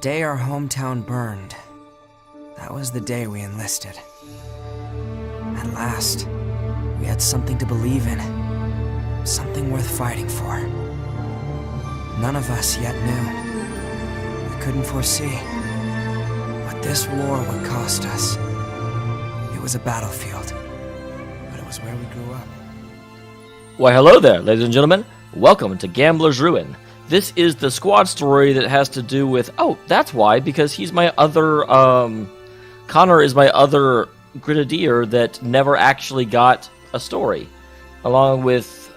day our hometown burned, that was the day we enlisted. At last, we had something to believe in, something worth fighting for. None of us yet knew. We couldn't foresee what this war would cost us. It was a battlefield, but it was where we grew up. Why, hello there, ladies and gentlemen. Welcome to Gambler's Ruin. This is the squad story that has to do with... Oh, that's why, because he's my other... Connor is my other grenadier that never actually got a story. Along with...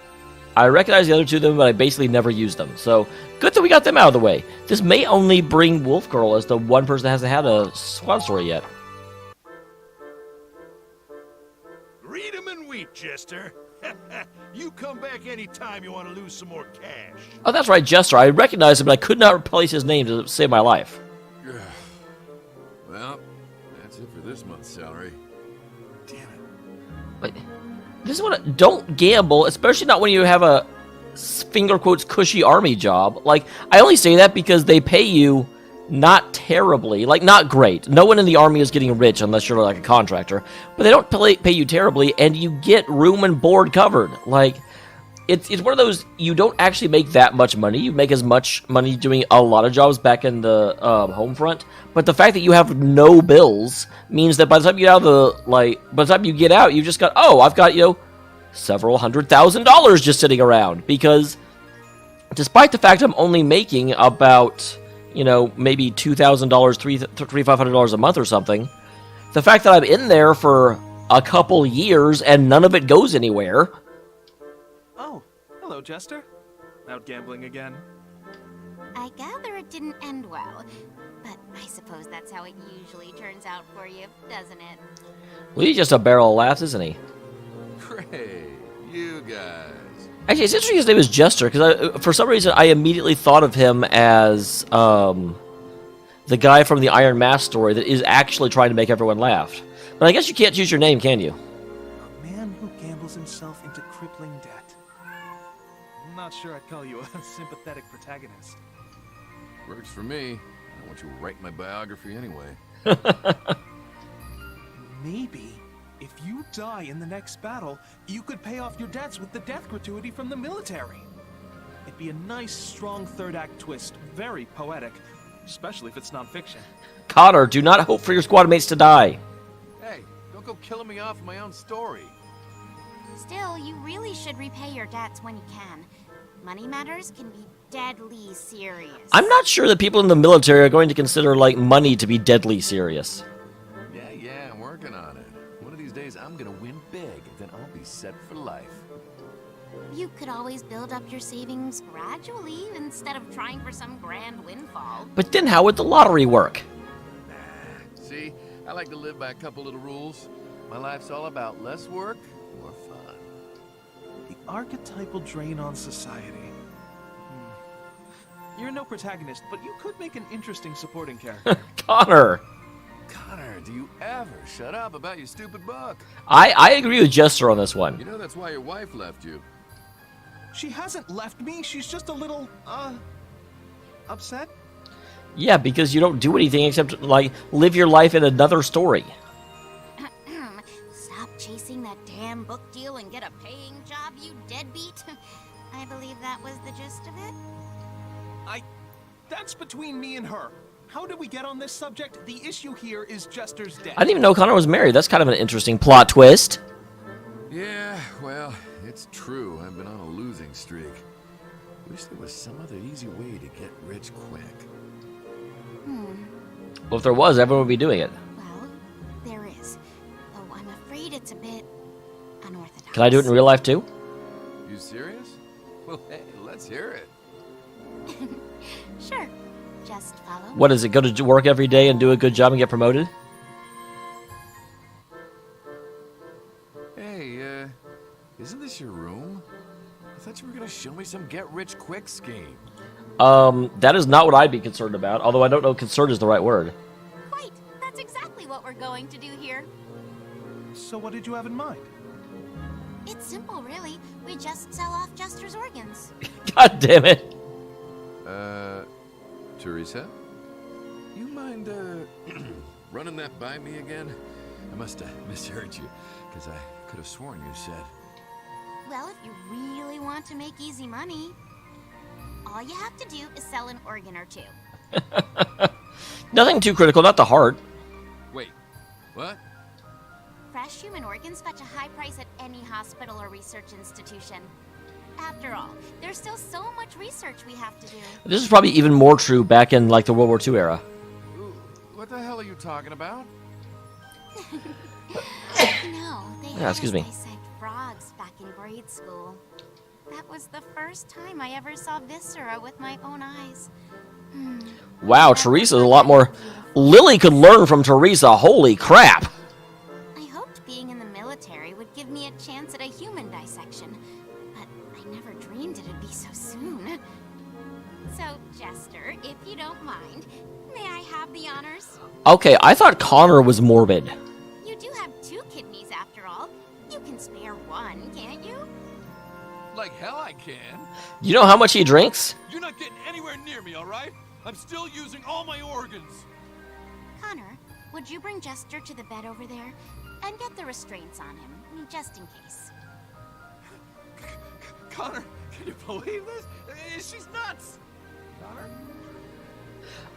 I recognize the other two of them, but I basically never used them. So, good that we got them out of the way. This may only bring Wolf Girl as the one person that hasn't had a squad story yet. Read 'em and weep, Jester. You come back anytime you want to lose some more cash. Oh, that's right, Jester. I recognized him, but I could not place his name to save my life. Well, that's it for this month's salary. Damn it. But this is what don't gamble, especially not when you have a finger quotes cushy army job. Like, I only say that because they pay you not terribly, like not great. No one in the army is getting rich unless you're like a contractor, but they don't pay you terribly, and you get room and board covered. Like, it's one of those, you don't actually make that much money. You make as much money doing a lot of jobs back in the home front, but the fact that you have no bills means that by the time you get out of by the time you get out, you've just got, oh, I've got, several $100,000 just sitting around, because despite the fact I'm only making about, maybe $2,000, $3,500 a month or something, the fact that I'm in there for a couple years and none of it goes anywhere. Oh, hello, Jester. Out gambling again? I gather it didn't end well, but I suppose that's how it usually turns out for you, doesn't it? Well, he's just a barrel of laughs, isn't he? Great, you guys. Actually, it's interesting his name is Jester, because for some reason I immediately thought of him as the guy from the Iron Mask story that is actually trying to make everyone laugh. But I guess you can't choose your name, can you? A man who gambles himself into crippling debt. I'm not sure I'd call you a sympathetic protagonist. Works for me. I don't want you to write my biography anyway. Maybe, if you die in the next battle, you could pay off your debts with the death gratuity from the military. It'd be a nice, strong third act twist. Very poetic, especially if it's non-fiction. Connor, do not hope for your squad mates to die. Hey, don't go killing me off in my own story. Still, you really should repay your debts when you can. Money matters can be deadly serious. I'm not sure that people in the military are going to consider, money to be deadly serious. Yeah, I'm working on it. One of these days, I'm gonna win big, then I'll be set for life. You could always build up your savings gradually instead of trying for some grand windfall. But then how would the lottery work? See, I like to live by a couple little rules. My life's all about less work, more fun. The archetypal drain on society. You're no protagonist, but you could make an interesting supporting character. Connor! Connor, do you ever shut up about your stupid book? I agree with Jester on this one. You know that's why your wife left you. She hasn't left me, she's just a little, upset? Yeah, because you don't do anything except, live your life in another story. Stop chasing that damn book deal and get a paying job, you deadbeat. I believe that was the gist of it. That's between me and her. How did we get on this subject? The issue here is Jester's death. I didn't even know Connor was married. That's kind of an interesting plot twist. Yeah, well, it's true. I've been on a losing streak. Wish there was some other easy way to get rich quick. Well, if there was, everyone would be doing it. Well, there is. Though I'm afraid it's a bit unorthodox. Can I do it in real life, too? You serious? Well, hey, let's hear it. Sure. Just follow. What is it, go to work every day and do a good job and get promoted? Hey, isn't this your room? I thought you were gonna show me some get-rich-quick scheme. That is not what I'd be concerned about, although I don't know concerned is the right word. Quite. That's exactly what we're going to do here. So what did you have in mind? It's simple, really. We just sell off Jester's organs. God damn it. Teresa? You mind, running that by me again? I must have misheard you, because I could have sworn you said. Well, if you really want to make easy money, all you have to do is sell an organ or two. Nothing too critical, not the heart. Wait, what? Fresh human organs fetch a high price at any hospital or research institution. After all, there's still so much research we have to do. This is probably even more true back in like the World War II era. Ooh, what the hell are you talking about? No, they Yeah, had excuse us me. dissect frogs back in grade school. That was the first time I ever saw viscera with my own eyes. Wow, Teresa's a lot more... Lily could learn from Teresa, holy crap! I hoped being in the military would give me a chance at a human dissection, but I never dreamed it'd be so soon. So, Jester, if you don't mind, may I have the honors? Okay, I thought Connor was morbid. You do have 2 kidneys after all. You can spare one, can't you? Like hell I can. You know how much he drinks? You're not getting anywhere near me, all right? I'm still using all my organs. Connor, would you bring Jester to the bed over there and get the restraints on him, just in case? Connor, can you believe this? She's nuts. Connor?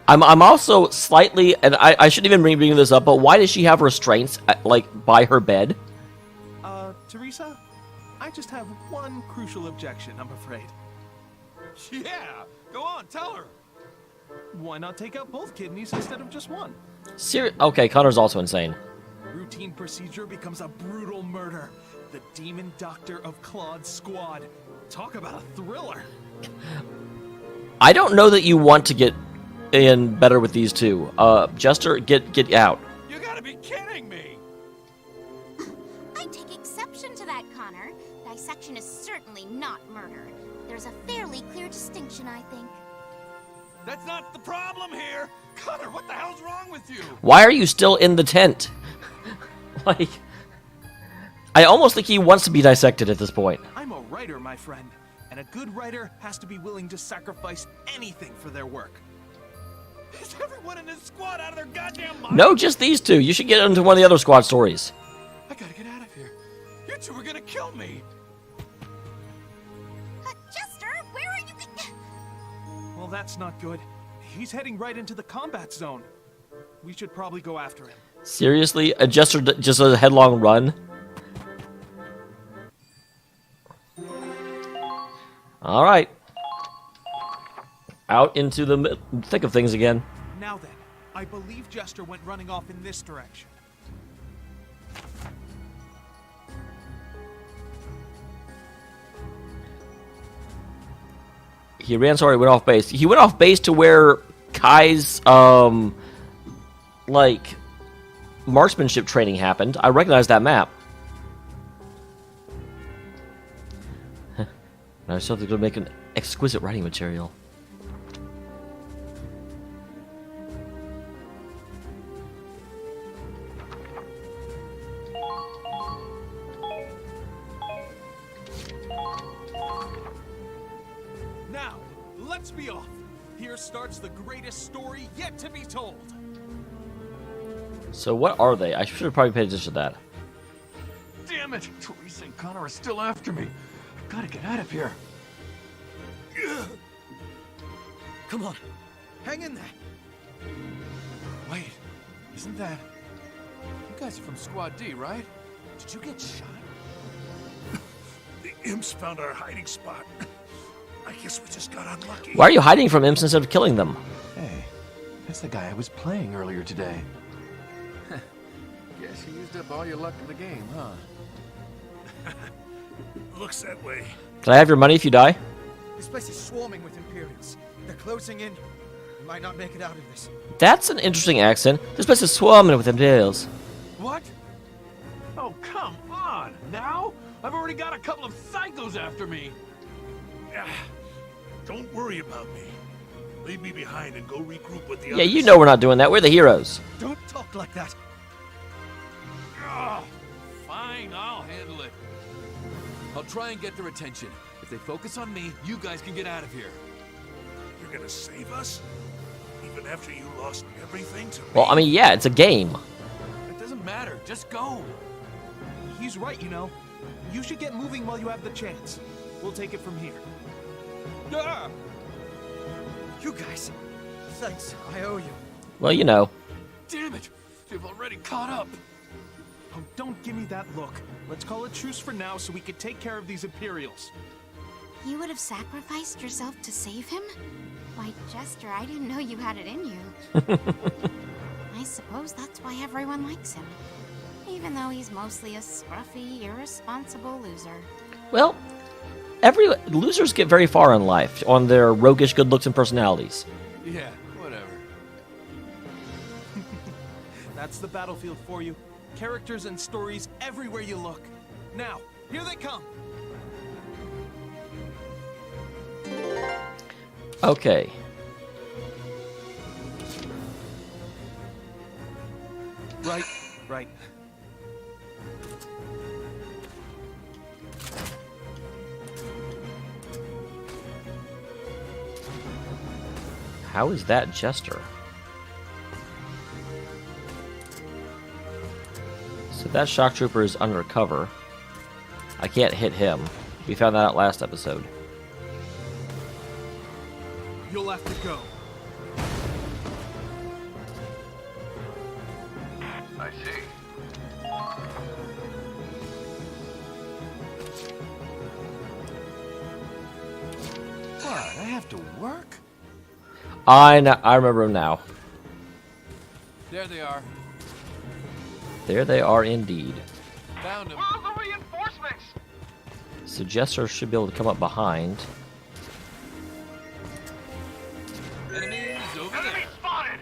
I'm also slightly, and I shouldn't even bring this up, but why does she have restraints, by her bed? Teresa, I just have one crucial objection, I'm afraid. Yeah, go on, tell her. Why not take out both kidneys instead of just one? Okay, Connor's also insane. Routine procedure becomes a brutal murder. The Demon Doctor of Claude's squad. Talk about a thriller. I don't know that you want to get in better with these two. Jester, get out. You gotta be kidding me. I take exception to that, Connor. Dissection is certainly not murder. There's a fairly clear distinction, I think. That's not the problem here. Connor, what the hell's wrong with you? Why are you still in the tent? Like, I almost think he wants to be dissected at this point. I'm a writer, my friend, and a good writer has to be willing to sacrifice anything for their work. Is everyone in this squad out of their goddamn mind? No, just these two. You should get into one of the other squad stories. I gotta get out of here. You two are gonna kill me. Jester, where are you? Well, that's not good. He's heading right into the combat zone. We should probably go after him. Seriously? A Jester just a headlong run? Alright. Out into the thick of things again. Now then, I believe Jester went running off in this direction. He ran, sorry, went off base. He went off base to where Kai's, like, marksmanship training happened. I recognize that map. I still think it'll make an exquisite writing material. Now, let's be off. Here starts the greatest story yet to be told. So what are they? I should have probably paid attention to that. Damn it! Teresa and Connor are still after me. I've gotta get out of here. Come on, hang in there. Wait, isn't that... You guys are from Squad D, right? Did you get shot? The imps found our hiding spot. I guess we just got unlucky. Why are you hiding from imps instead of killing them? Hey, that's the guy I was playing earlier today. Guess you used up all your luck in the game, huh? Looks that way. Can I have your money if you die? This place is swarming with Imperials. They're closing in. We might not make it out of this. That's an interesting accent. This place is swarming with Imperials. What? Oh, come on! Now? I've already got a couple of psychos after me. Ah, don't worry about me. Leave me behind and go regroup with the Yeah, others. you know we're not doing that. We're the heroes. Don't talk like that. Oh, fine, I'll handle it. I'll try and get their attention. If they focus on me, you guys can get out of here. You're gonna save us? Even after you lost everything to me? Well, I mean, yeah, it's a game. It doesn't matter. Just go. He's right, you know. You should get moving while you have the chance. We'll take it from here. Ah! You guys, thanks. I owe you. Well, you know. Damn it. They've already caught up. Oh, don't give me that look. Let's call a truce for now so we can take care of these Imperials. You would have sacrificed yourself to save him? Why, Jester, I didn't know you had it in you. I suppose that's why everyone likes him. Even though he's mostly a scruffy, irresponsible loser. Well, losers get very far in life on their roguish good looks and personalities. Yeah, whatever. That's the battlefield for you. Characters and stories everywhere you look. Now, here they come. Okay. Right. How is that Jester? So that shock trooper is undercover. I can't hit him. We found that out last episode. You'll have to go. I see. What? I have to work? I remember him now. There they are. There they are indeed. Found them. Where are the reinforcements? So Jester should be able to come up behind. Enemies over Enemy there. spotted!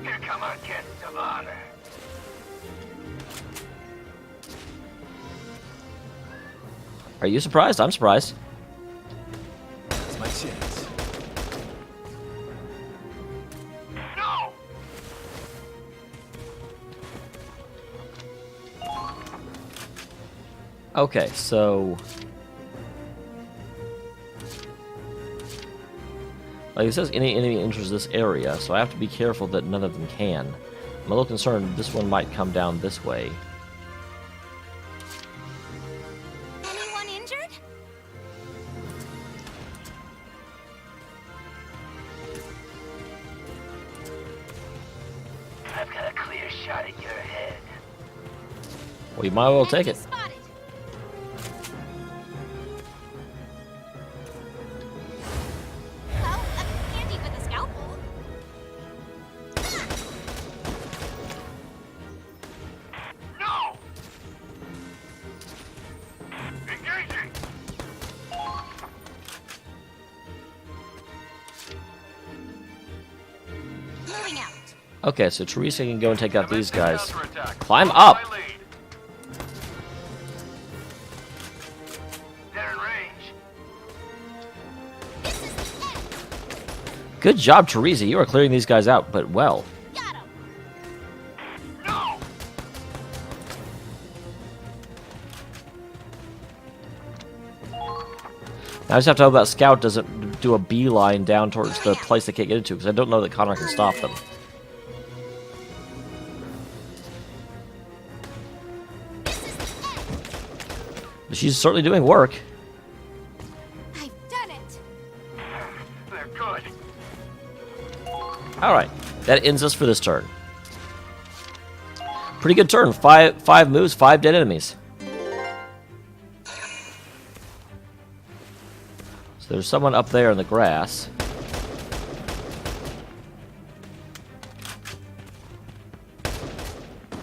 Here come our guests of honor. Are you surprised? I'm surprised. That's my chance. No! Okay, so... Like it says, any enemy enters this area, so I have to be careful that none of them can. I'm a little concerned this one might come down this way. Anyone injured? I've got a clear shot at your head. Well, you might as well take it. Spotted. Well, handy with a scalpel. No! Engaging! Moving out. Okay, so Teresa can go and take out these guys. Counterattack. Climb Follow up! my lead. They're in range. This is the end. Good job, Teresa. You are clearing these guys out, but well. Got him. No! Now I just have to hope that Scout doesn't do a beeline down towards the place they can't get into, because I don't know that Connor can stop them. But she's certainly doing work. I've done it. They're good. Alright, that ends us for this turn. Pretty good turn. Five moves, 5 dead enemies. So there's someone up there in the grass.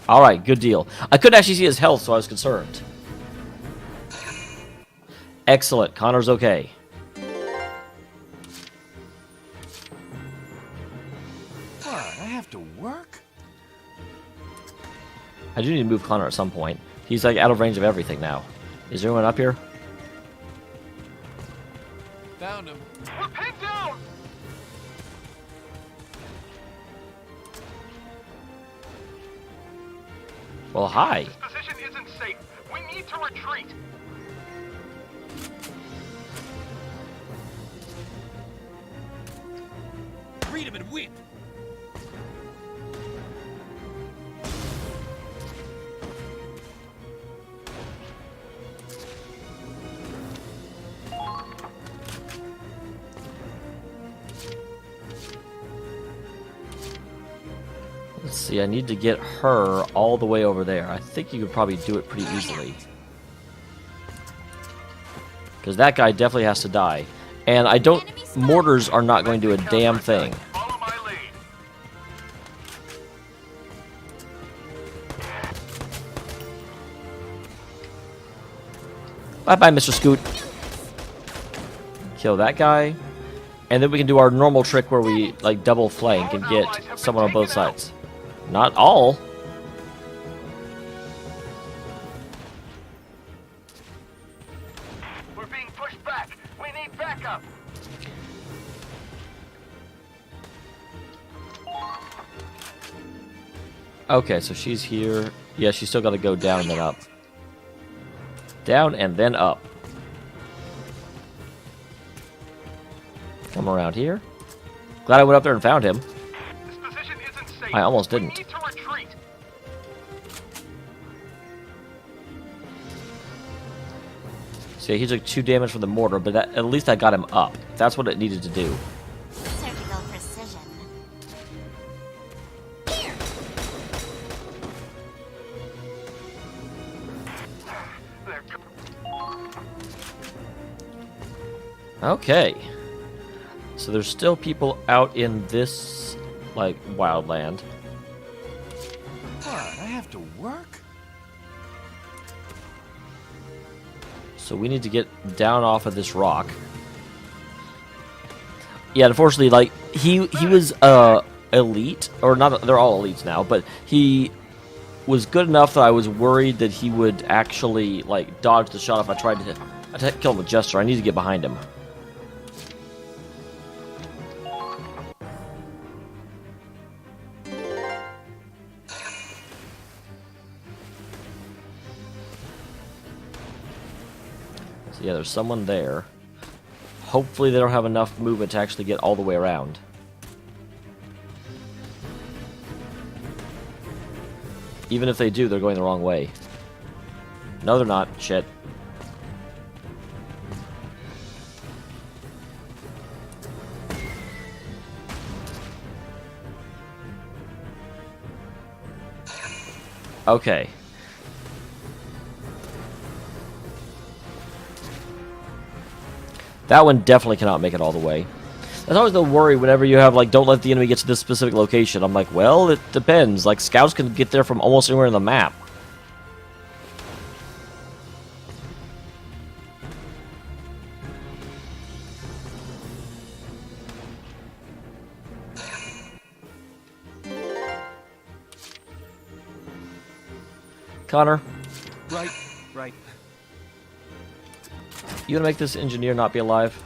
Alright, good deal. I couldn't actually see his health, so I was concerned. Excellent. Connor's okay. What? I have to work? I do need to move Connor at some point. He's like out of range of everything now. Is there anyone up here? Found him. We're pinned down! Well, hi. This position isn't safe. We need to retreat. whip. Let's see, I need to get her all the way over there. I think you could probably do it pretty easily. Because that guy definitely has to die. And I don't... Mortars are not going to do a damn thing. Follow my lead. Bye-bye, Mr. Scoot. Kill that guy. And then we can do our normal trick where we, like, double flank and get someone on both sides. Not all. We're being pushed back. We need backup. Okay, so she's here. Yeah, she's still got to go down and then up. Down and then up. Come around here. Glad I went up there and found him. This position isn't safe. I almost We didn't. need to retreat. See, he took 2 damage from the mortar, but that, at least I got him up. That's what it needed to do. Surgical precision. They're Okay. So there's still people out in this, like, wildland. What? I have to work? So we need to get down off of this rock. Yeah, unfortunately, like, he was, elite. Or not, they're all elites now, but he was good enough that I was worried that he would actually, like, dodge the shot if I tried to kill him with Jester. I need to get behind him. So yeah, there's someone there. Hopefully they don't have enough movement to actually get all the way around. Even if they do, they're going the wrong way. No, they're not. Shit. Okay. That one definitely cannot make it all the way. That's always the worry whenever you have, like, don't let the enemy get to this specific location. I'm like, well, it depends. Like, scouts can get there from almost anywhere on the map. Connor, Right. you gonna make this engineer not be alive?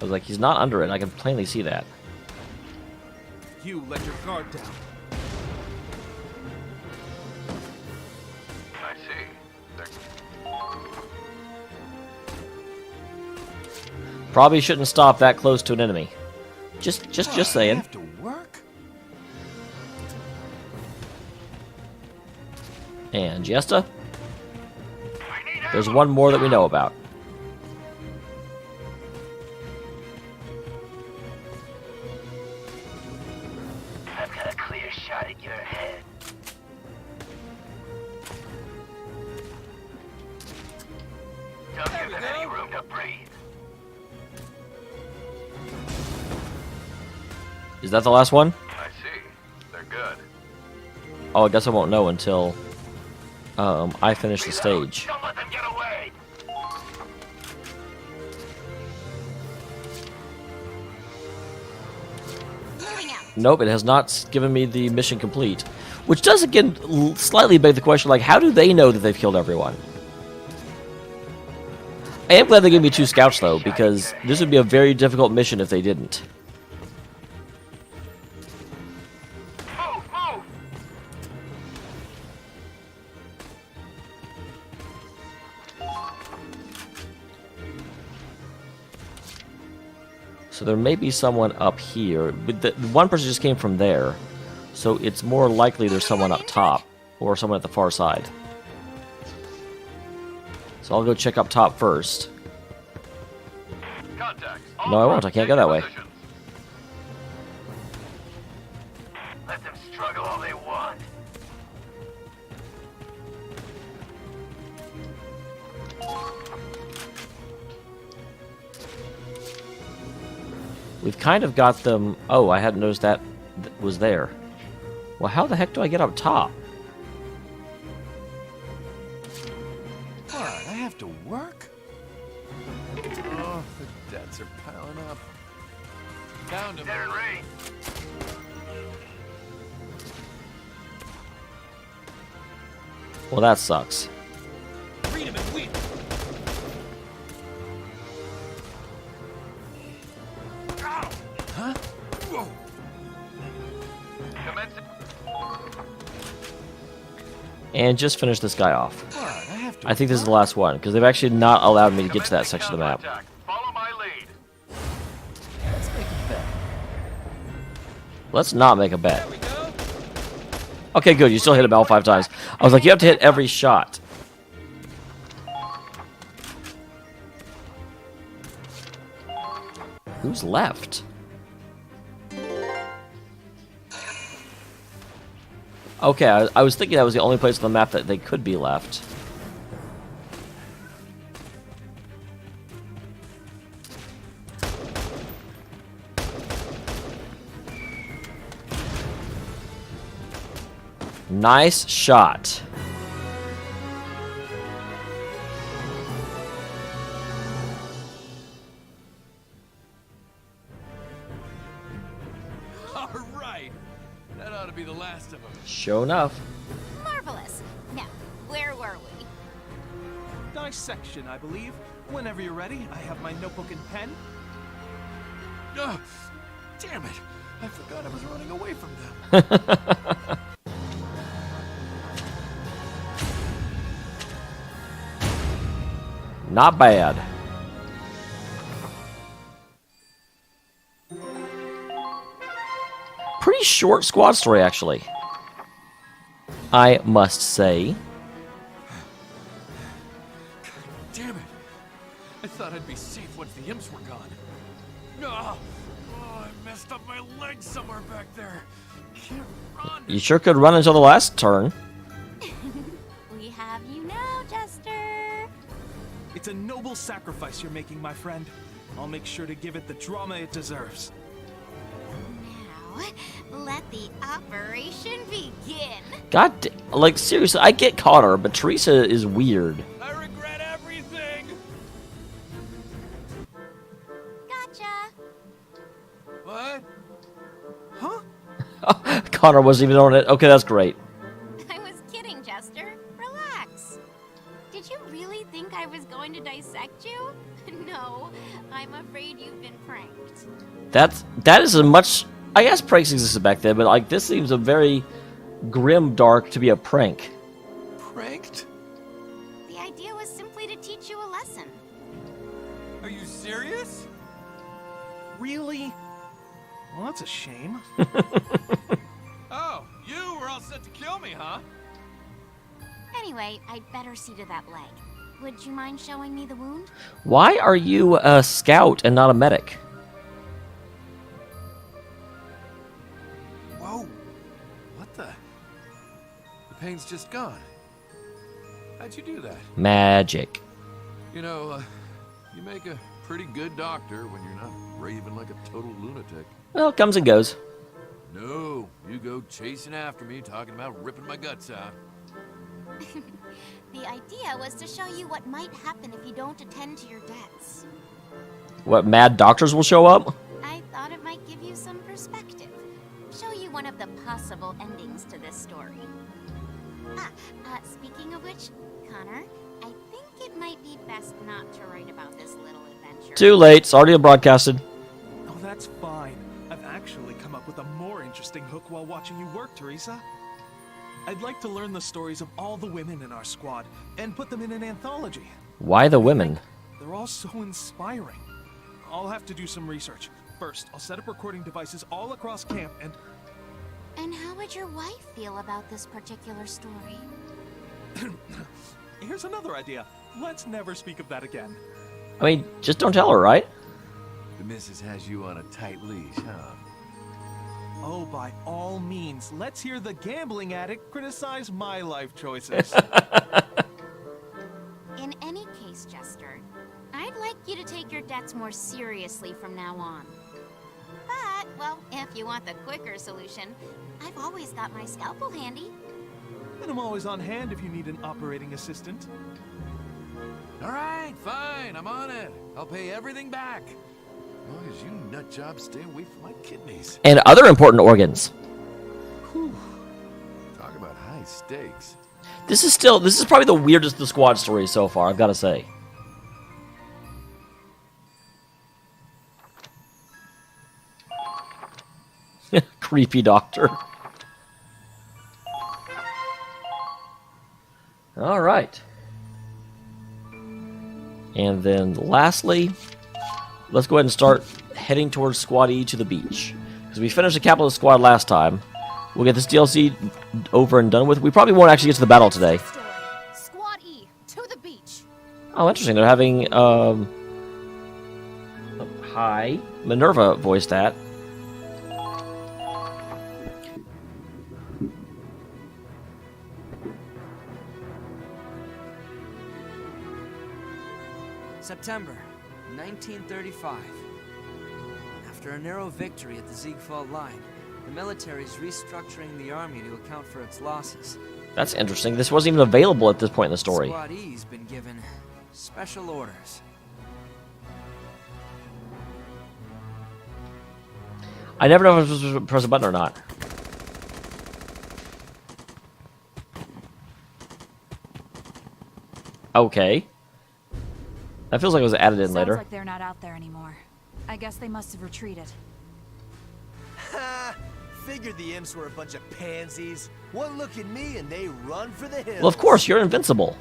I was like, he's not under it. I can plainly see that. You let your guard down. I see. They're Probably shouldn't stop that close to an enemy. Just I saying. have to work? And Jesta? There's one more that we know about. I've got a clear shot at your head. Don't give them any room to breathe. Is that the last one? I see. They're good. Oh, I guess I won't know until I finish the stage. Don't let them get away. Moving out. Nope, it has not given me the mission complete. Which does, again, slightly beg the question, like, how do they know that they've killed everyone? I am glad they gave me 2 scouts, though, because this would be a very difficult mission if they didn't. Move, move. So there may be someone up here, but the one person just came from there. So it's more likely there's someone up top, or someone at the far side. So I'll go check up top first. No, I won't. I can't go that way. Let them struggle all they want. We've kind of got them... Oh, I hadn't noticed that was there. Well, how the heck do I get up top? What? I have to work? Oh, the debts are piling up. Found him. Dead and Ray. Well, that sucks. Freedom and wheat. Huh? Whoa. Commencing. And just finish this guy off. What? I have to I think this is the last one, because they've actually not allowed me to get to that section of the map. Counterattack. Follow my lead. Let's make a bet. Let's not make a bet. Okay, good. You still hit him all 5 times. I was like, you have to hit every shot. Who's left? Okay, I was thinking that was the only place on the map that they could be left. Nice shot. All right. That ought to be the last of them. Sure enough. Marvelous. Now, where were we? Dissection, I believe. Whenever you're ready, I have my notebook and pen. Oh, damn it. I forgot I was running away from them. Not bad. Pretty short squad story, actually. I must say. Damn it. I thought I'd be safe once the imps were gone. No. Oh, I messed up my leg somewhere back there. Can't run. You sure could run until the last turn. We have you now, Jester. It's a noble sacrifice you're making, my friend. I'll make sure to give it the drama it deserves. Now, let the operation begin. God, like seriously, I get Connor, but Teresa is weird. I regret everything. Gotcha. What? Huh? Connor wasn't even on it. Okay, that's great. I was kidding, Jester. Relax. Did you really think I was going to dissect you? No, I'm afraid you've been pranked. That is a much. I guess pranks existed back then, but like this seems a very grim dark to be a prank. Pranked? The idea was simply to teach you a lesson. Are you serious? Really? Well, that's a shame. Oh, you were all set to kill me, huh? Anyway, I'd better see to that leg. Would you mind showing me the wound? Why are you a scout and not a medic? Whoa. What the? The pain's just gone. How'd you do that? Magic. You know, you make a pretty good doctor when you're not raving like a total lunatic. Well, it comes and goes. No, you go chasing after me, talking about ripping my guts out. The idea was to show you what might happen if you don't attend to your debts. What, mad doctors will show up? I thought it might give you some perspective. Show you one of the possible endings to this story. Speaking of which, Connor, I think it might be best not to write about this little adventure. Too late. It's already broadcasted. Oh, that's fine. I've actually come up with a more interesting hook while watching you work, Teresa. I'd like to learn the stories of all the women in our squad and put them in an anthology. Why the women? They're all so inspiring. I'll have to do some research. First, I'll set up recording devices all across camp and... And how would your wife feel about this particular story? Here's another idea. Let's never speak of that again. I mean, just don't tell her, right? The missus has you on a tight leash, huh? Oh, by all means, let's hear the gambling addict criticize my life choices. In any case, Jester, I'd like you to take your debts more seriously from now on. But, well, if you want the quicker solution, I've always got my scalpel handy. And I'm always on hand if you need an operating assistant. All right, fine, I'm on it. I'll pay everything back. As long as you nut jobs stay away from my kidneys. And other important organs. Whew. Talk about high stakes. This is probably the weirdest of the squad stories so far, I've got to say. Creepy doctor. All right. And then lastly, let's go ahead and start heading towards Squad E to the beach. Because we finished the Capitalist Squad last time. We'll get this DLC over and done with. We probably won't actually get to the battle today. Squad E, to the beach. Oh, interesting. They're having, hi. Minerva voiced that. September 1935. After a narrow victory at the Ziegfeld Line, the military is restructuring the army to account for its losses. That's interesting. This wasn't even available at this point in the story. Squad E's been given special orders. I never know if I was supposed to press a button or not. Okay. That feels like it was added in later. Sounds like they're not out there anymore. I guess they must have retreated. Ha! Figured the imps were a bunch of pansies. One look at me and they run for the hills. Well, of course, you're invincible.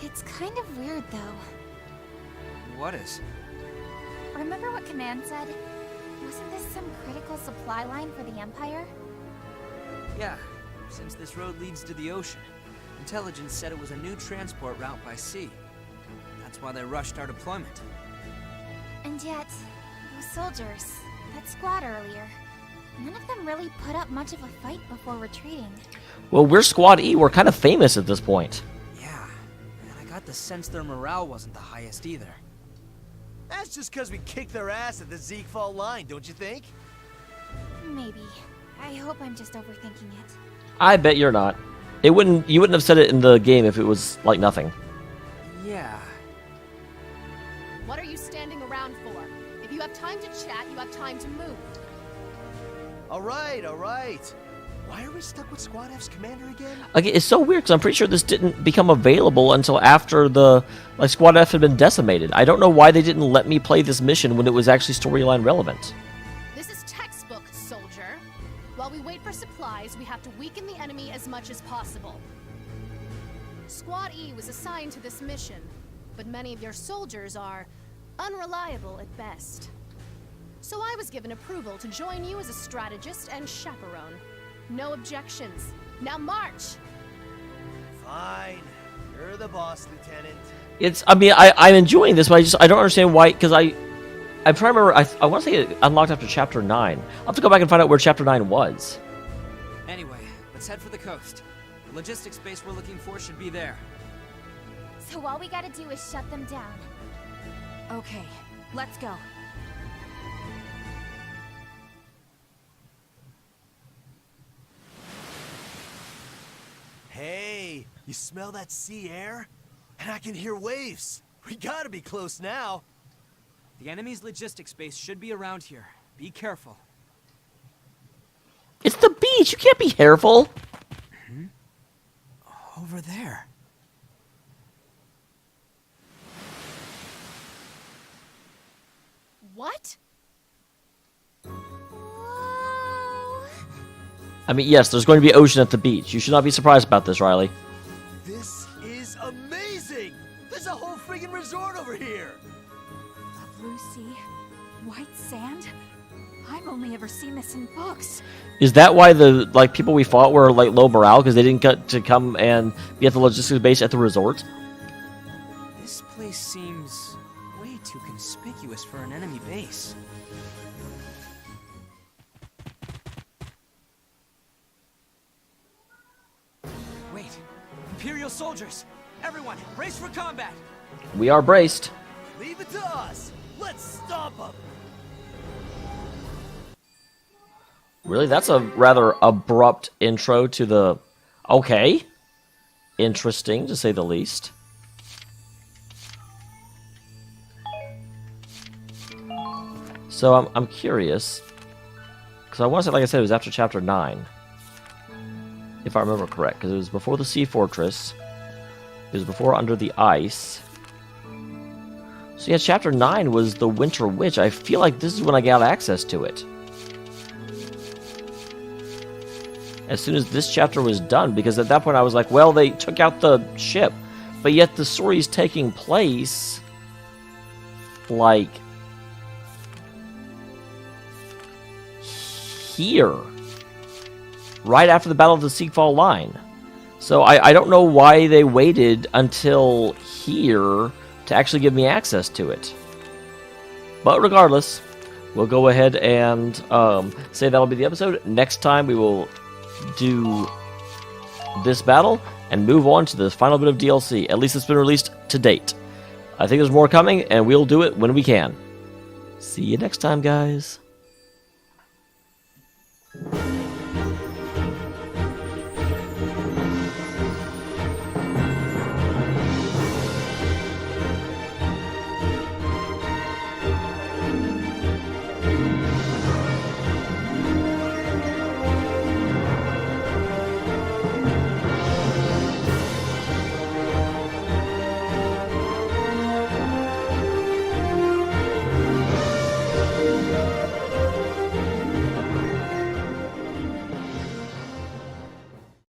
It's kind of weird, though. What is? Remember what Command said? Wasn't this some critical supply line for the Empire? Yeah, since this road leads to the ocean. Intelligence said it was a new transport route by sea. That's why they rushed our deployment. And yet, those soldiers, that squad earlier, none of them really put up much of a fight before retreating. Well, we're Squad E. We're kind of famous at this point. Yeah, and I got the sense their morale wasn't the highest either. That's just because we kicked their ass at the Ziegfeld Line, don't you think? Maybe. I hope I'm just overthinking it. I bet you're not. You wouldn't have said it in the game if it was like nothing. Yeah. What are you standing around for? If you have time to chat, you have time to move. All right, all right. Why are we stuck with Squad F's commander again? Like, it's so weird because I'm pretty sure this didn't become available until after the Squad F had been decimated. I don't know why they didn't let me play this mission when it was actually storyline relevant. This is textbook, soldier. While we wait for supplies, we have to weaken the enemy as much as possible. Squad E was assigned to this mission, but many of your soldiers are unreliable at best. So I was given approval to join you as a strategist and chaperone. No objections. Now march! Fine. You're the boss, Lieutenant. I'm enjoying this, but I don't understand why, because I'm trying to remember, I want to say it unlocked after Chapter 9. I'll have to go back and find out where Chapter 9 was. Anyway, let's head for the coast. The logistics base we're looking for should be there. So all we gotta do is shut them down. Okay, let's go. Hey, you smell that sea air? And I can hear waves. We gotta be close now. The enemy's logistics base should be around here. Be careful. It's the beach! You can't be careful! Over there. What? Whoa! I mean, yes, there's going to be ocean at the beach. You should not be surprised about this, Riley. This is amazing! There's a whole friggin' resort over here! A blue sea, White sand? I've only ever seen this in books. Is that why the people we fought were like low morale because they didn't get to come and be at the logistics base at the resort? This place seems way too conspicuous for an enemy base. Wait, Imperial soldiers! Everyone, brace for combat! We are braced. Leave it to us. Let's stop them. Really, that's a rather abrupt intro to the... Okay. Interesting, to say the least. So I'm curious. Because I want to say, like I said, it was after Chapter 9. If I remember correct. Because it was before the Sea Fortress. It was before Under the Ice. So yeah, Chapter 9 was the Winter Witch. I feel like this is when I got access to it. As soon as this chapter was done, because at that point I was like, well, they took out the ship. But yet the story's taking place, like, here. Right after the Battle of the Seagfall Line. So I don't know why they waited until here to actually give me access to it. But regardless, we'll go ahead and say that'll be the episode. Next time we will do this battle and move on to the final bit of DLC. At least it's been released to date. I think there's more coming, and we'll do it when we can. See you next time, guys.